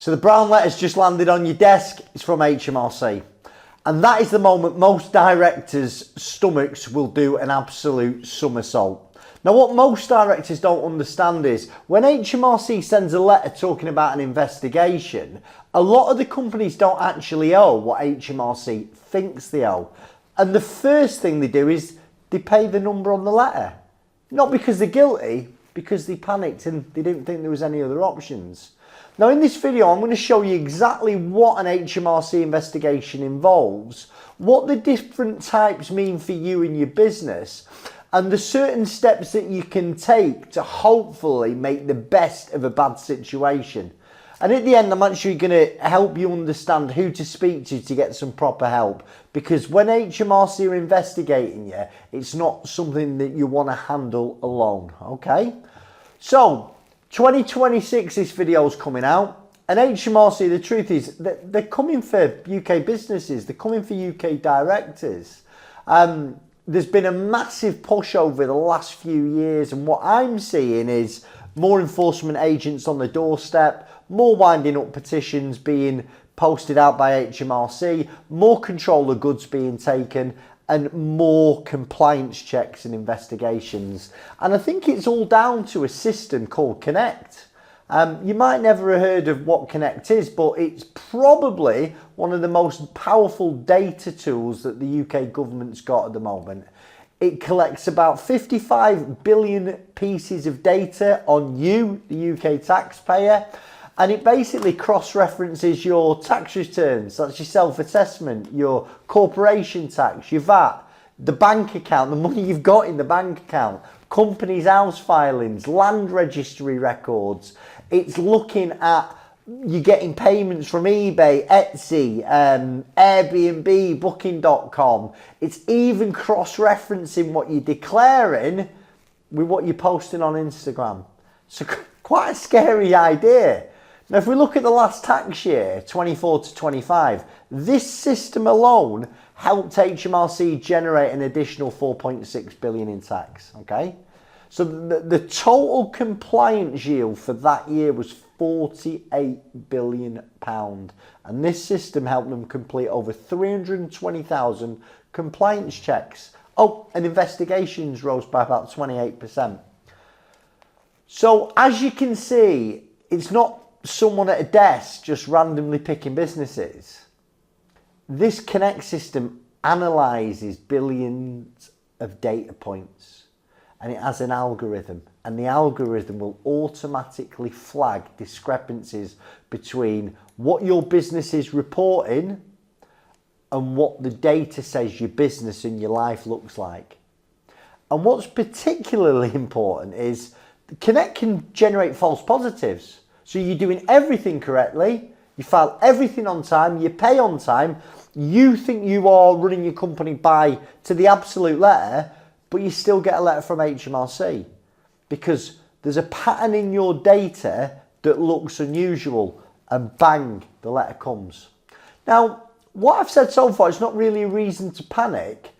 So the brown letter's just landed on your desk. It's from HMRC. And that is the moment most directors' stomachs will do an absolute somersault. Now, what most directors don't understand is when HMRC sends a letter talking about an investigation, a lot of the companies don't actually owe what HMRC thinks they owe. And the first thing they do is they pay the number on the letter. Not because they're guilty, because they panicked and they didn't think there was any other options. Now in this video, I'm going to show you exactly what an HMRC investigation involves, what the different types mean for you and your business, and the certain steps that you can take to hopefully make the best of a bad situation. And at the end, I'm actually going to help you understand who to speak to get some proper help. Because when HMRC are investigating you, it's not something that you want to handle alone, okay? So, 2026, this video is coming out. And HMRC, the truth is, they're coming for UK businesses. They're coming for UK directors. There's been a massive push over the last few years. And what I'm seeing is more enforcement agents on the doorstep, more winding up petitions being posted out by HMRC, more control of goods being taken, and more compliance checks and investigations. And I think it's all down to a system called Connect. You might never have heard of what Connect is, but it's probably one of the most powerful data tools that the UK government's got at the moment. It collects about 55 billion pieces of data on you, the UK taxpayer, and it basically cross-references your tax returns, that's your self-assessment, your corporation tax, your VAT, the bank account, the money you've got in the bank account, companies' house filings, land registry records. It's looking at you getting payments from eBay, Etsy, Airbnb, Booking.com. It's even cross-referencing what you're declaring with what you're posting on Instagram. So quite a scary idea. Now, if we look at the last tax year, 24 to 25, this system alone helped HMRC generate an additional 4.6 billion in tax, okay? So the total compliance yield for that year was 48 billion pound. And this system helped them complete over 320,000 compliance checks. Oh, and investigations rose by about 28%. So as you can see, it's not someone at a desk just randomly picking businesses. This Connect system analyzes billions of data points, and it has an algorithm, and the algorithm will automatically flag discrepancies between what your business is reporting and what the data says your business and your life looks like. And what's particularly important is Connect can generate false positives. So you're doing everything correctly, you file everything on time, you pay on time, you think you are running your company to the absolute letter, but you still get a letter from HMRC because there's a pattern in your data that looks unusual, and bang, the letter comes. Now, what I've said so far is not really a reason to panic,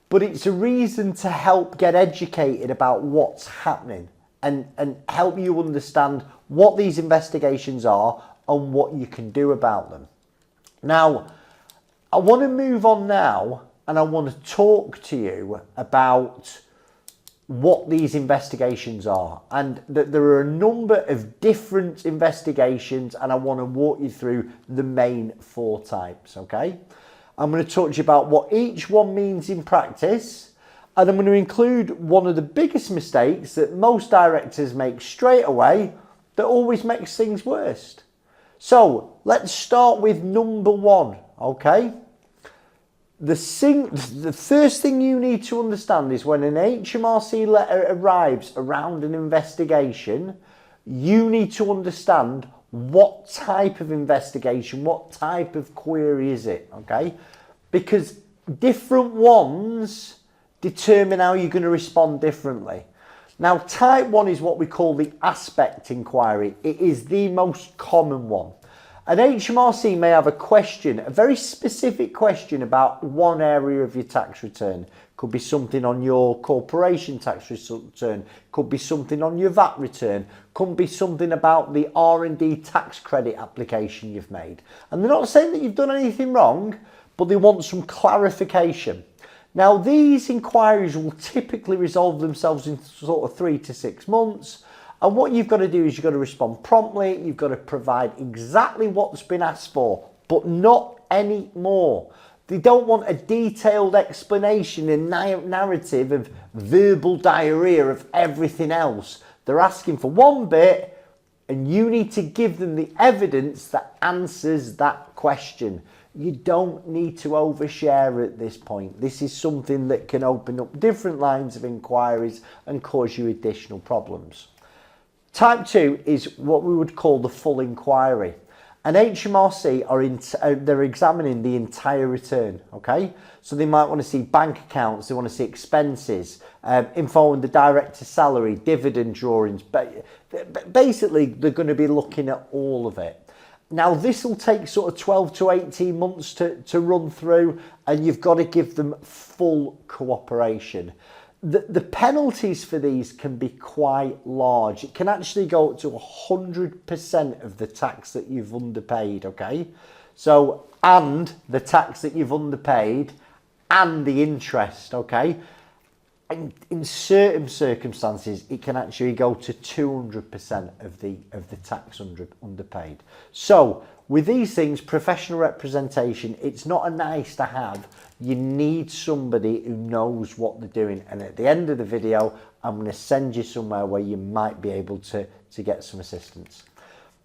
but it's a reason to help get educated about what's happening and help you understand what these investigations are and what you can do about them. Now, I want to move on now and I want to talk to you about what these investigations are, and that there are a number of different investigations, and I want to walk you through the main 4 types, okay? I'm going to talk to you about what each one means in practice, and I'm going to include one of the biggest mistakes that most directors make straight away that always makes things worse. So let's start with number 1, okay? The first thing you need to understand is when an HMRC letter arrives around an investigation, you need to understand what type of investigation, what type of query is it, okay? Because different ones determine how you're going to respond differently. Now, type 1 is what we call the aspect inquiry. It is the most common one. An HMRC may have a question, a very specific question about one area of your tax return. Could be something on your corporation tax return, could be something on your VAT return, could be something about the R&D tax credit application you've made. And they're not saying that you've done anything wrong, but they want some clarification. Now, these inquiries will typically resolve themselves in sort of 3 to 6 months. And what you've got to do is you've got to respond promptly. You've got to provide exactly what's been asked for, but not any more. They don't want a detailed explanation and narrative of verbal diarrhea of everything else. They're asking for one bit, and you need to give them the evidence that answers that question. You don't need to overshare at this point. This is something that can open up different lines of inquiries and cause you additional problems. Type 2 is what we would call the full inquiry. And HMRC they're examining the entire return, okay? So they might want to see bank accounts, they want to see expenses, info on the director's salary, dividend drawings. Basically, they're going to be looking at all of it. Now, this will take sort of 12 to 18 months to run through, and you've got to give them full cooperation. The penalties for these can be quite large. It can actually go up to 100% of the tax that you've underpaid, okay? So, and the tax that you've underpaid and the interest, okay? And in certain circumstances, it can actually go to 200% of the tax underpaid. So, with these things, professional representation, it's not a nice to have. You need somebody who knows what they're doing. And at the end of the video, I'm going to send you somewhere where you might be able to get some assistance.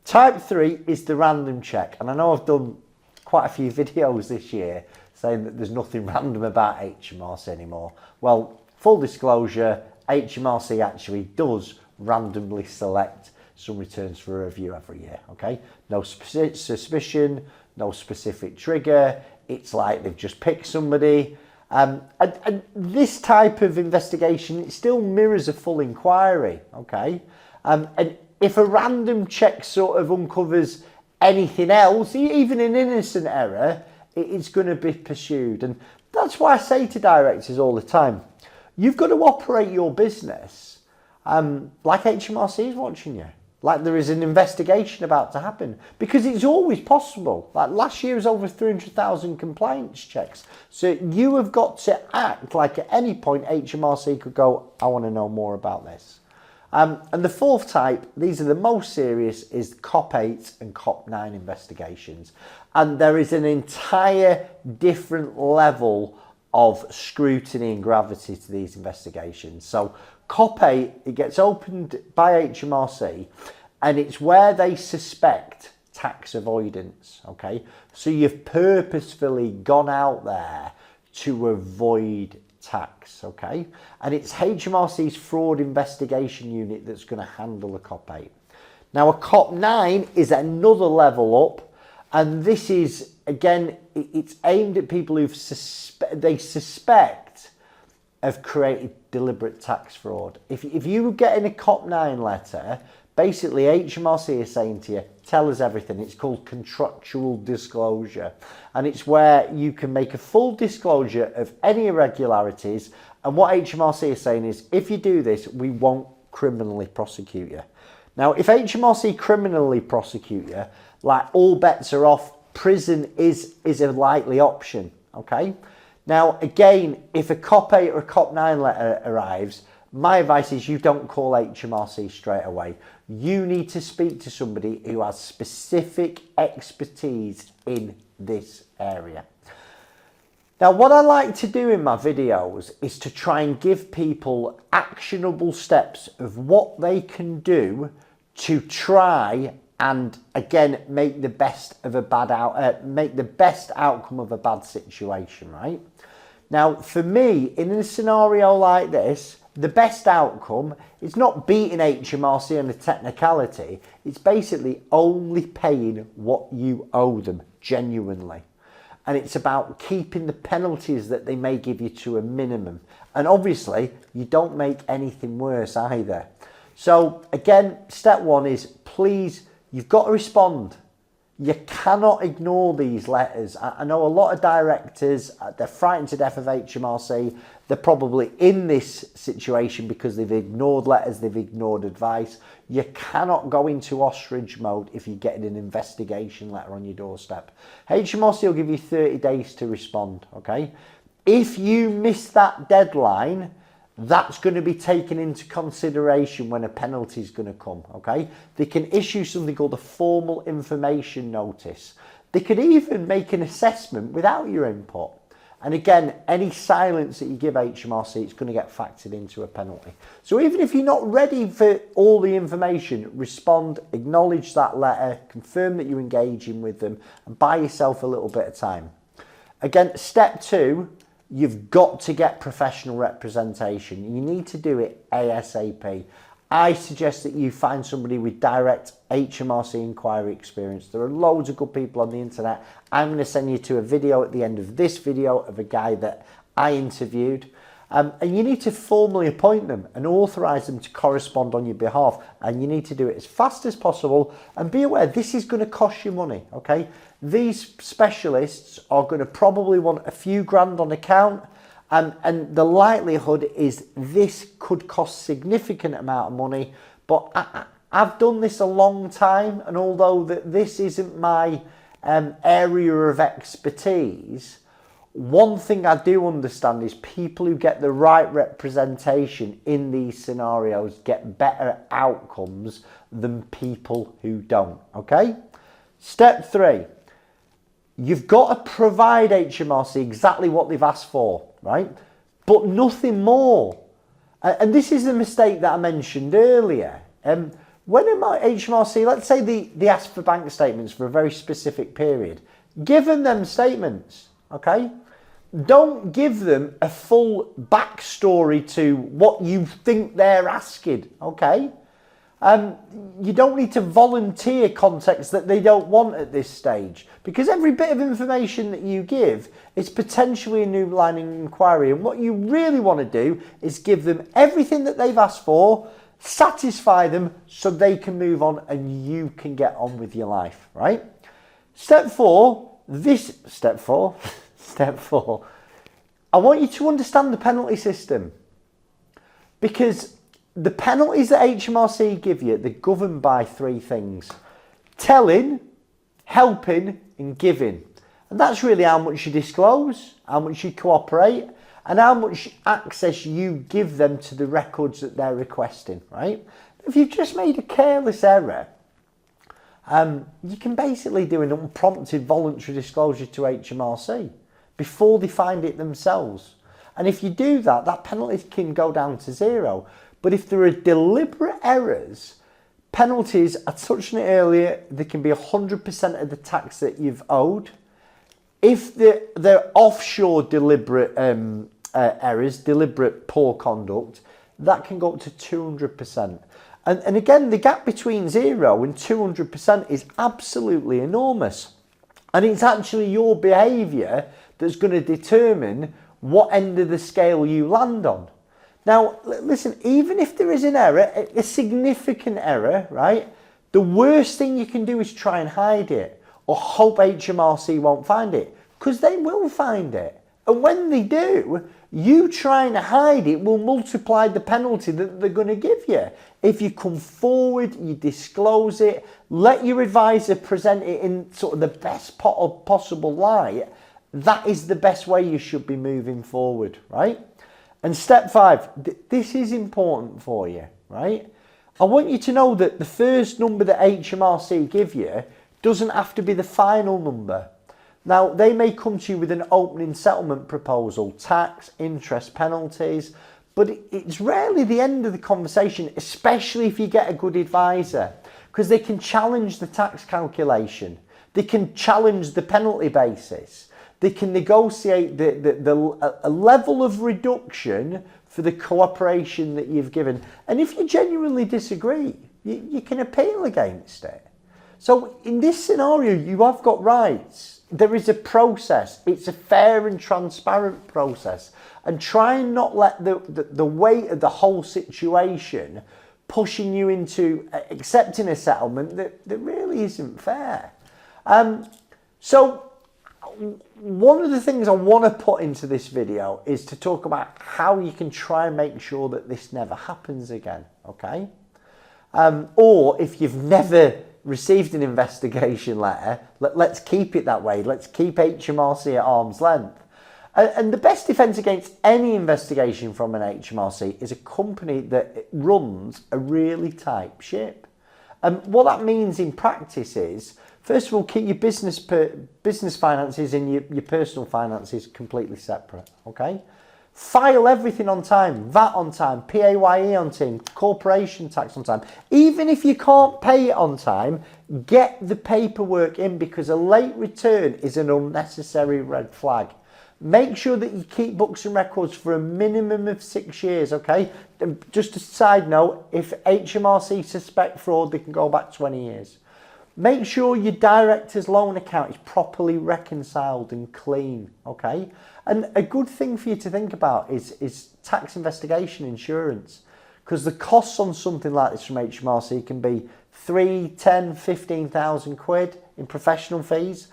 Type 3 is the random check. And I know I've done quite a few videos this year saying that there's nothing random about HMRC anymore. Well, full disclosure, HMRC actually does randomly select some returns for a review every year, okay? No suspicion, no specific trigger. It's like they've just picked somebody. And this type of investigation, it still mirrors a full inquiry, okay? And if a random check sort of uncovers anything else, even an innocent error, it's going to be pursued. And that's why I say to directors all the time, you've got to operate your business like HMRC is watching you. Like there is an investigation about to happen, because it's always possible. Like last year was over 300,000 compliance checks. So you have got to act like at any point HMRC could go, I want to know more about this. And the fourth type, these are the most serious, is COP 8 and COP 9 investigations. And there is an entire different level of scrutiny and gravity to these investigations. So COP 8, it gets opened by HMRC, and it's where they suspect tax avoidance, okay? So you've purposefully gone out there to avoid tax, okay? And it's HMRC's fraud investigation unit that's going to handle the COP 8. Now a COP 9 is another level up, and this is, again, it's aimed at people who they suspect have created deliberate tax fraud. If you get in a COP 9 letter, basically HMRC is saying to you, tell us everything. It's called contractual disclosure. And it's where you can make a full disclosure of any irregularities. And what HMRC is saying is, if you do this, we won't criminally prosecute you. Now, if HMRC criminally prosecute you, like all bets are off, prison is a likely option, okay? Now, again, if a COP 8 or a COP 9 letter arrives, my advice is you don't call HMRC straight away. You need to speak to somebody who has specific expertise in this area. Now, what I like to do in my videos is to try and give people actionable steps of what they can do to try and, again, make the best outcome of a bad situation, right? Now, for me, in a scenario like this, the best outcome is not beating HMRC on a technicality. It's basically only paying what you owe them genuinely. And it's about keeping the penalties that they may give you to a minimum. And obviously, you don't make anything worse either. So again, step one is, please, you've got to respond. You cannot ignore these letters. I know a lot of directors, they're frightened to death of HMRC. They're probably in this situation because they've ignored letters, they've ignored advice. You cannot go into ostrich mode if you're getting an investigation letter on your doorstep. HMRC will give you 30 days to respond, okay? If you miss that deadline, that's going to be taken into consideration when a penalty is going to come, okay? They can issue something called a formal information notice. They could even make an assessment without your input. And again, any silence that you give HMRC, it's going to get factored into a penalty. So even if you're not ready for all the information, respond, acknowledge that letter, confirm that you're engaging with them, and buy yourself a little bit of time. Again, step 2, you've got to get professional representation. You need to do it ASAP. I suggest that you find somebody with direct HMRC inquiry experience. There are loads of good people on the internet. I'm going to send you to a video at the end of this video of a guy that I interviewed. And you need to formally appoint them and authorise them to correspond on your behalf. And you need to do it as fast as possible. And be aware, this is going to cost you money, okay? These specialists are going to probably want a few grand on account. And the likelihood is this could cost significant amount of money. But I've done this a long time. And although this isn't my area of expertise, one thing I do understand is people who get the right representation in these scenarios get better outcomes than people who don't, okay? Step 3, you've got to provide HMRC exactly what they've asked for, right? But nothing more. And this is the mistake that I mentioned earlier. When HMRC, let's say they ask for bank statements for a very specific period, give them statements. Okay, don't give them a full backstory to what you think they're asking. Okay, you don't need to volunteer context that they don't want at this stage, because every bit of information that you give is potentially a new line of inquiry. And what you really want to do is give them everything that they've asked for, satisfy them so they can move on and you can get on with your life. Right? Step 4. Step 4, I want you to understand the penalty system, because the penalties that HMRC give you, they're governed by 3 things: telling, helping and giving. And that's really how much you disclose, how much you cooperate, and how much access you give them to the records that they're requesting, right? If you've just made a careless error, you can basically do an unprompted voluntary disclosure to HMRC before they find it themselves. And if you do that, that penalty can go down to 0. But if there are deliberate errors, penalties, I touched on it earlier, they can be 100% of the tax that you've owed. If they're offshore deliberate errors, deliberate poor conduct, that can go up to 200%. And again, the gap between 0 and 200% is absolutely enormous. And it's actually your behaviour that's going to determine what end of the scale you land on. Now, listen, even if there is an error, a significant error, right? The worst thing you can do is try and hide it or hope HMRC won't find it, because they will find it. And when they do, you trying to hide it will multiply the penalty that they're going to give you. If you come forward, you disclose it, let your advisor present it in sort of the best possible light, that is the best way you should be moving forward, right? And step 5, this is important for you, right? I want you to know that the first number that HMRC give you doesn't have to be the final number. Now, they may come to you with an opening settlement proposal, tax, interest, penalties, but it's rarely the end of the conversation, especially if you get a good advisor, because they can challenge the tax calculation. They can challenge the penalty basis. They can negotiate a level of reduction for the cooperation that you've given. And if you genuinely disagree, you can appeal against it. So in this scenario, you have got rights. There is a process. It's a fair and transparent process. And try and not let the weight of the whole situation pushing you into accepting a settlement that really isn't fair. So one of the things I want to put into this video is to talk about how you can try and make sure that this never happens again, okay? Or if you've never received an investigation letter, let's keep it that way. Let's keep HMRC at arm's length. And the best defence against any investigation from an HMRC is a company that runs a really tight ship. And what that means in practice is, first of all, keep your business finances and your personal finances completely separate, okay? File everything on time, VAT on time, PAYE on time, corporation tax on time. Even if you can't pay it on time, get the paperwork in, because a late return is an unnecessary red flag. Make sure that you keep books and records for a minimum of 6 years, okay? And just a side note, if HMRC suspect fraud, they can go back 20 years. Make sure your director's loan account is properly reconciled and clean, okay? And a good thing for you to think about is tax investigation insurance, because the costs on something like this from HMRC can be 3, 10, 15,000 quid in professional fees.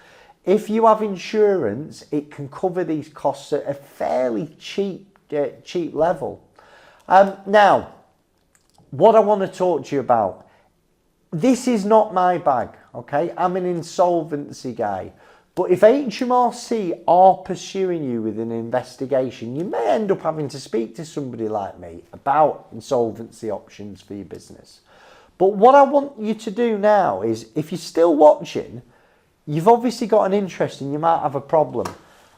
If you have insurance, it can cover these costs at a fairly cheap level. Now, what I want to talk to you about, this is not my bag, okay? I'm an insolvency guy. But if HMRC are pursuing you with an investigation, you may end up having to speak to somebody like me about insolvency options for your business. But what I want you to do now is, if you're still watching, you've obviously got an interest and you might have a problem.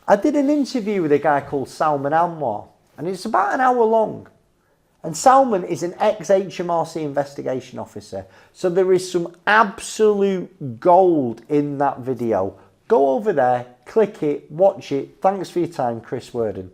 I did an interview with a guy called Salman Anwar, and it's about an hour long. And Salman is an ex-HMRC investigation officer. So there is some absolute gold in that video. Go over there, click it, watch it. Thanks for your time, Chris Worden.